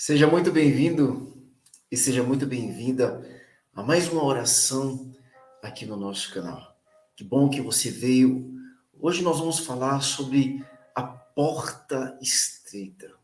Seja muito bem-vindo e seja muito bem-vinda a mais uma oração aqui no nosso canal. Que bom que você veio. Hoje nós vamos falar sobre a porta estreita.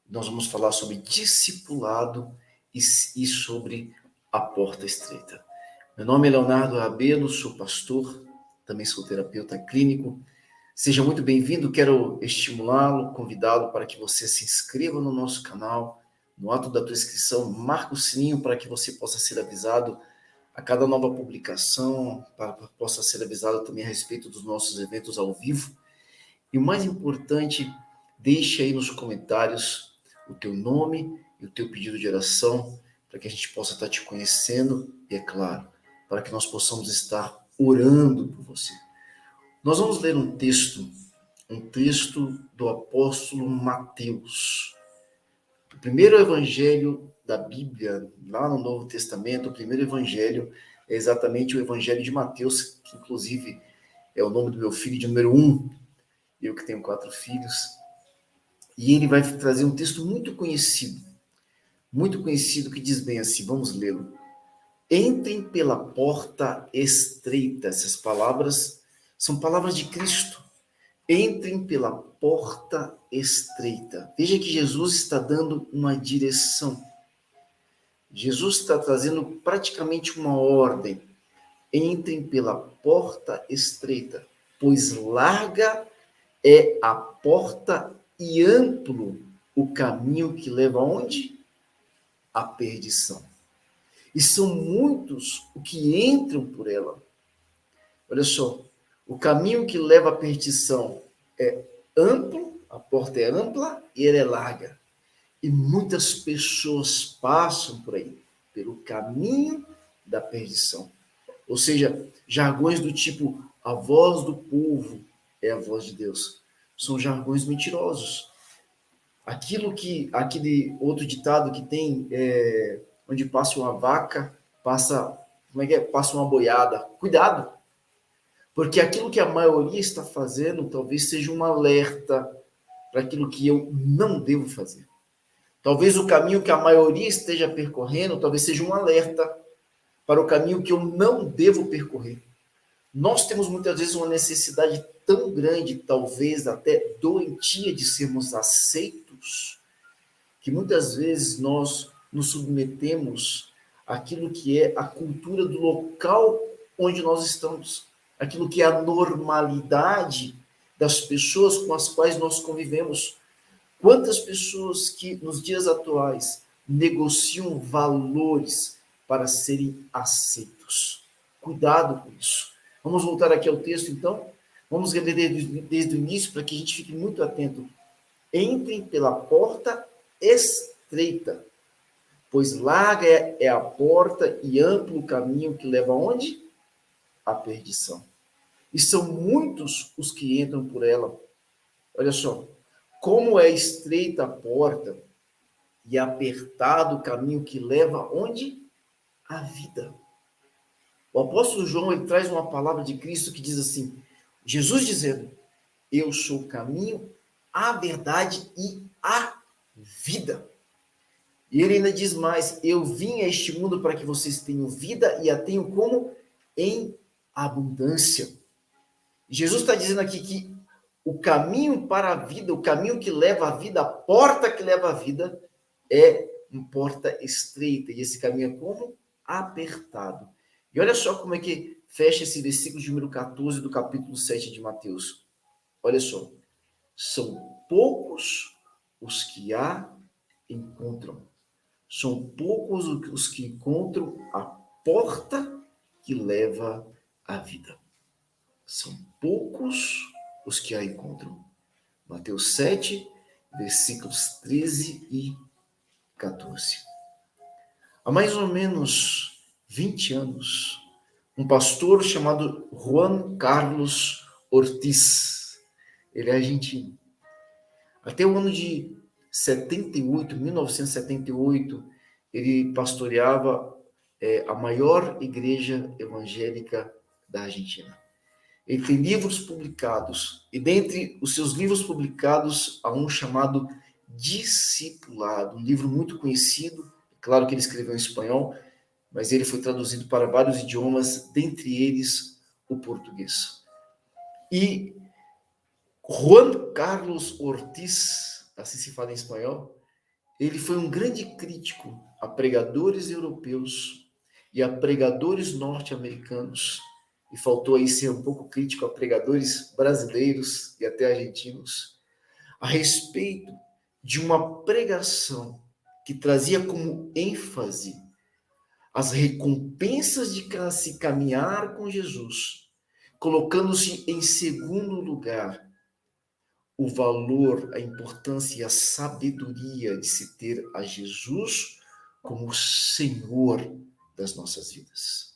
Nós vamos falar sobre discipulado e sobre a porta estreita. Meu nome é Leonardo Rabelo, sou pastor, também sou terapeuta clínico. Seja muito bem-vindo, quero estimulá-lo, convidá-lo para que você se inscreva no nosso canal. No ato da tua inscrição, marca o sininho para que você possa ser avisado a cada nova publicação, para que possa ser avisado também a respeito dos nossos eventos ao vivo. E o mais importante, deixe aí nos comentários o teu nome e o teu pedido de oração, para que a gente possa estar te conhecendo e, é claro, para que nós possamos estar orando por você. Nós vamos ler um texto do apóstolo Mateus. O primeiro evangelho da Bíblia, lá no Novo Testamento, o primeiro evangelho é exatamente o evangelho de Mateus, que inclusive é o nome do meu filho de número 1, eu que tenho 4 filhos. E ele vai trazer um texto muito conhecido, que diz bem assim, vamos lê-lo. Entrem pela porta estreita. Essas palavras são palavras de Cristo. Entrem pela porta estreita. Veja que Jesus está dando uma direção. Jesus está trazendo praticamente uma ordem. Entrem pela porta estreita, pois larga é a porta e amplo o caminho que leva aonde? À perdição. E são muitos os que entram por ela. Olha só, o caminho que leva à perdição é amplo, a porta é ampla e ela é larga. E muitas pessoas passam por aí, pelo caminho da perdição. Ou seja, jargões do tipo, a voz do povo é a voz de Deus. São jargões mentirosos. Aquele outro ditado que tem, onde passa uma vaca, passa uma boiada. Cuidado! Porque aquilo que a maioria está fazendo talvez seja um alerta para aquilo que eu não devo fazer. Talvez o caminho que a maioria esteja percorrendo, talvez seja um alerta para o caminho que eu não devo percorrer. Nós temos muitas vezes uma necessidade tão grande, talvez até doentia, de sermos aceitos, que muitas vezes nós nos submetemos àquilo que é a cultura do local onde nós estamos, aquilo que é a normalidade das pessoas com as quais nós convivemos. Quantas pessoas que nos dias atuais negociam valores para serem aceitos? Cuidado com isso. Vamos voltar aqui ao texto, então? Vamos ler desde o início para que a gente fique muito atento. Entrem pela porta estreita, pois larga é a porta e amplo o caminho que leva aonde? À perdição. E são muitos os que entram por ela. Olha só, como é estreita a porta e apertado o caminho que leva onde? À vida. O apóstolo João, ele traz uma palavra de Cristo que diz assim, Jesus dizendo, eu sou o caminho, a verdade e a vida. E ele ainda diz mais, eu vim a este mundo para que vocês tenham vida e a tenham como? Em abundância. Jesus está dizendo aqui que o caminho para a vida, o caminho que leva à vida, a porta que leva à vida, é uma porta estreita. E esse caminho é como? Apertado. E olha só como é que fecha esse versículo de número 14 do capítulo 7 de Mateus. Olha só. São poucos os que a encontram. São poucos os que encontram a porta que leva à vida. São poucos os que a encontram. Mateus 7, versículos 13 e 14. Há mais ou menos 20 anos, um pastor chamado Juan Carlos Ortiz, ele é argentino. Até o ano de 1978, ele pastoreava a maior igreja evangélica da Argentina. Ele tem livros publicados, e dentre os seus livros publicados, há um chamado Discipulado, um livro muito conhecido, claro que ele escreveu em espanhol, mas ele foi traduzido para vários idiomas, dentre eles o português. E Juan Carlos Ortiz, assim se fala em espanhol, ele foi um grande crítico a pregadores europeus e a pregadores norte-americanos, e faltou aí ser um pouco crítico a pregadores brasileiros e até argentinos, a respeito de uma pregação que trazia como ênfase as recompensas de se caminhar com Jesus, colocando-se em segundo lugar o valor, a importância e a sabedoria de se ter a Jesus como Senhor das nossas vidas.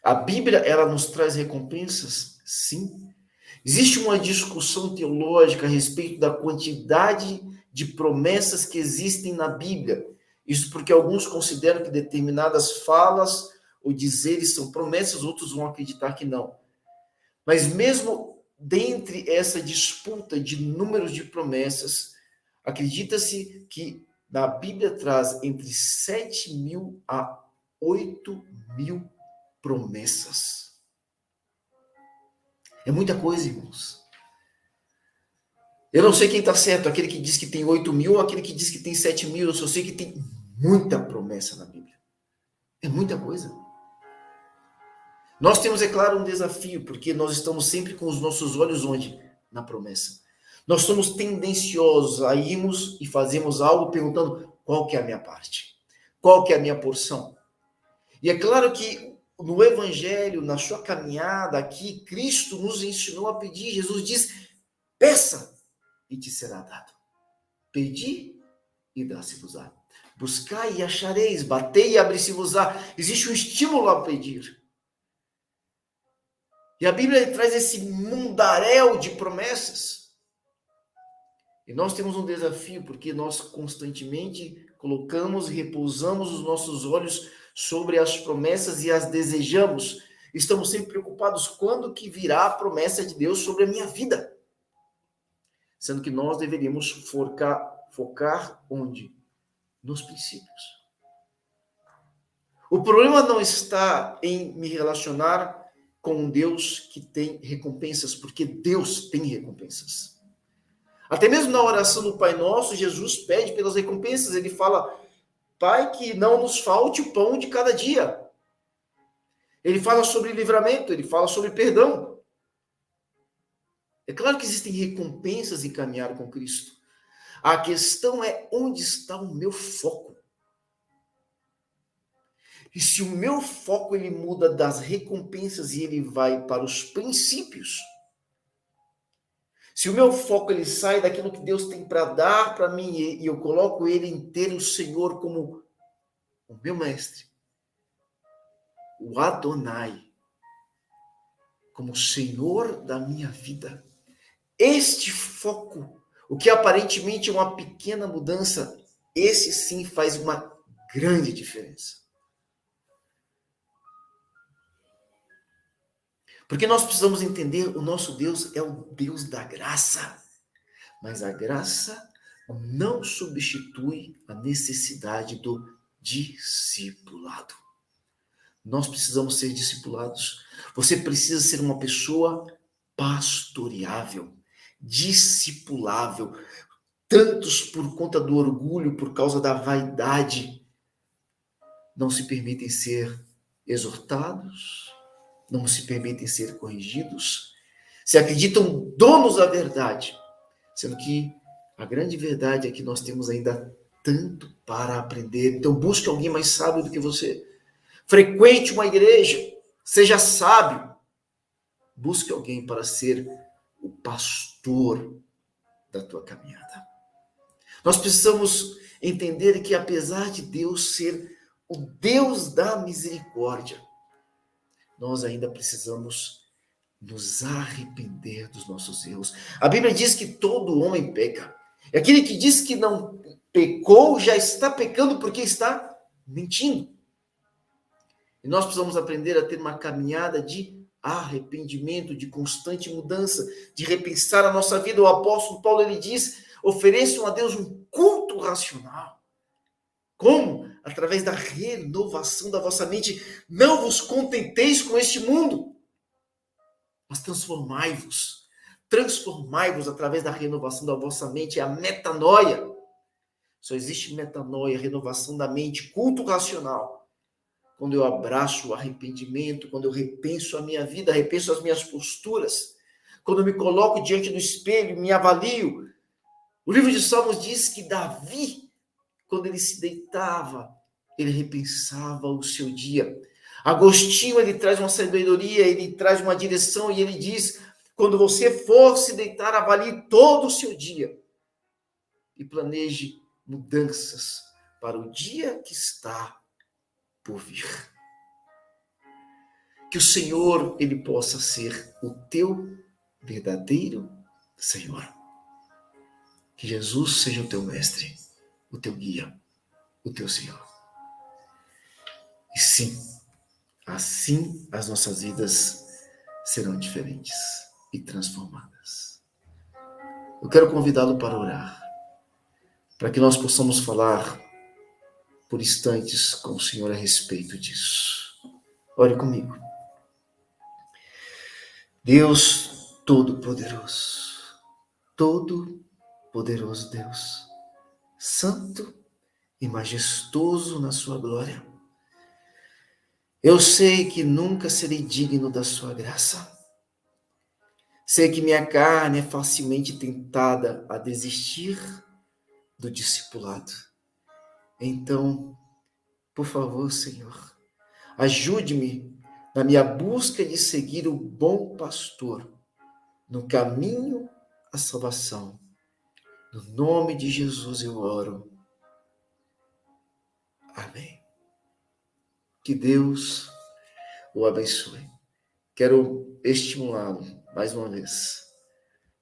A Bíblia, ela nos traz recompensas? Sim. Existe uma discussão teológica a respeito da quantidade de promessas que existem na Bíblia. Isso porque alguns consideram que determinadas falas ou dizeres são promessas, outros vão acreditar que não. Mas mesmo dentre essa disputa de números de promessas, acredita-se que na Bíblia traz entre 7.000 a 8.000 promessas. É muita coisa, irmãos. Eu não sei quem está certo, aquele que diz que tem 8.000 ou aquele que diz que tem 7.000. Eu só sei que tem muita promessa na Bíblia. É muita coisa. Nós temos, é claro, um desafio, porque nós estamos sempre com os nossos olhos onde? Na promessa. Nós somos tendenciosos a irmos e fazermos algo perguntando qual que é a minha parte? Qual que é a minha porção? E é claro que no Evangelho, na sua caminhada aqui, Cristo nos ensinou a pedir. Jesus diz, peça e te será dado. Pedi e dá-se-vos-á. Buscai e achareis, batei e abre-se-vos-á. Existe um estímulo a pedir. E a Bíblia traz esse mundaréu de promessas. E nós temos um desafio, porque nós constantemente colocamos e repousamos os nossos olhos sobre as promessas e as desejamos. Estamos sempre preocupados quando que virá a promessa de Deus sobre a minha vida. Sendo que nós deveríamos focar onde? Nos princípios. O problema não está em me relacionar com um Deus que tem recompensas, porque Deus tem recompensas. Até mesmo na oração do Pai Nosso, Jesus pede pelas recompensas. Ele fala, Pai, que não nos falte o pão de cada dia. Ele fala sobre livramento, ele fala sobre perdão. É claro que existem recompensas em caminhar com Cristo. A questão é onde está o meu foco. E se o meu foco ele muda das recompensas e ele vai para os princípios, se o meu foco ele sai daquilo que Deus tem para dar para mim e eu coloco ele em ter o Senhor como o meu mestre, o Adonai, como Senhor da minha vida, este foco, o que aparentemente é uma pequena mudança, esse sim faz uma grande diferença. Porque nós precisamos entender, o nosso Deus é o Deus da graça. Mas a graça não substitui a necessidade do discipulado. Nós precisamos ser discipulados. Você precisa ser uma pessoa pastoreável, discipulável. Tantos por conta do orgulho, por causa da vaidade, não se permitem ser exortados, não se permitem ser corrigidos, se acreditam donos da verdade, sendo que a grande verdade é que nós temos ainda tanto para aprender. Então busque alguém mais sábio do que você. Frequente uma igreja, seja sábio. Busque alguém para ser o pastor da tua caminhada. Nós precisamos entender que apesar de Deus ser o Deus da misericórdia, nós ainda precisamos nos arrepender dos nossos erros. A Bíblia diz que todo homem peca. E aquele que diz que não pecou já está pecando porque está mentindo. E nós precisamos aprender a ter uma caminhada de arrependimento, de constante mudança, de repensar a nossa vida. O apóstolo Paulo ele diz Ofereçam a Deus um culto racional. Como? Através da renovação da vossa mente. Não vos contenteis com este mundo, mas transformai-vos. Transformai-vos através da renovação da vossa mente. É a metanoia. Só existe metanoia, renovação da mente, culto racional, quando eu abraço o arrependimento, quando eu repenso a minha vida, repenso as minhas posturas, quando eu me coloco diante do espelho, me avalio. O livro de Salmos diz que Davi, quando ele se deitava, ele repensava o seu dia. Agostinho, ele traz uma sabedoria, ele traz uma direção e ele diz: quando você for se deitar, avalie todo o seu dia e planeje mudanças para o dia que está por vir. Que o Senhor, ele possa ser o teu verdadeiro Senhor. Que Jesus seja o teu mestre, o teu guia, o teu Senhor. E sim, assim as nossas vidas serão diferentes e transformadas. Eu quero convidá-lo para orar, para que nós possamos falar por instantes com o Senhor a respeito disso. Ore comigo. Deus Todo-Poderoso, Todo-Poderoso Deus, Santo e majestoso na sua glória. Eu sei que nunca serei digno da sua graça. Sei que minha carne é facilmente tentada a desistir do discipulado. Então, por favor, Senhor, ajude-me na minha busca de seguir o bom pastor no caminho à salvação. No nome de Jesus eu oro. Amém. Que Deus o abençoe. Quero estimulá-lo mais uma vez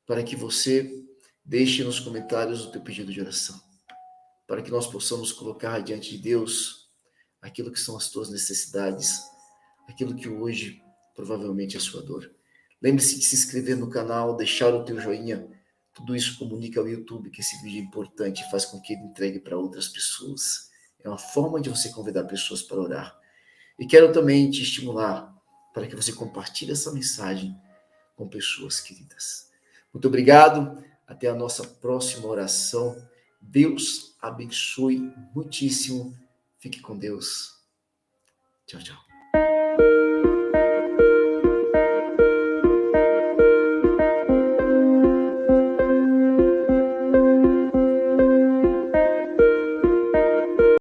para que você deixe nos comentários o teu pedido de oração, para que nós possamos colocar diante de Deus aquilo que são as tuas necessidades, aquilo que hoje provavelmente é a sua dor. Lembre-se de se inscrever no canal, deixar o teu joinha. Tudo isso comunica ao YouTube que esse vídeo é importante e faz com que ele entregue para outras pessoas. É uma forma de você convidar pessoas para orar. E quero também te estimular para que você compartilhe essa mensagem com pessoas queridas. Muito obrigado. Até a nossa próxima oração. Deus abençoe muitíssimo. Fique com Deus. Tchau, tchau.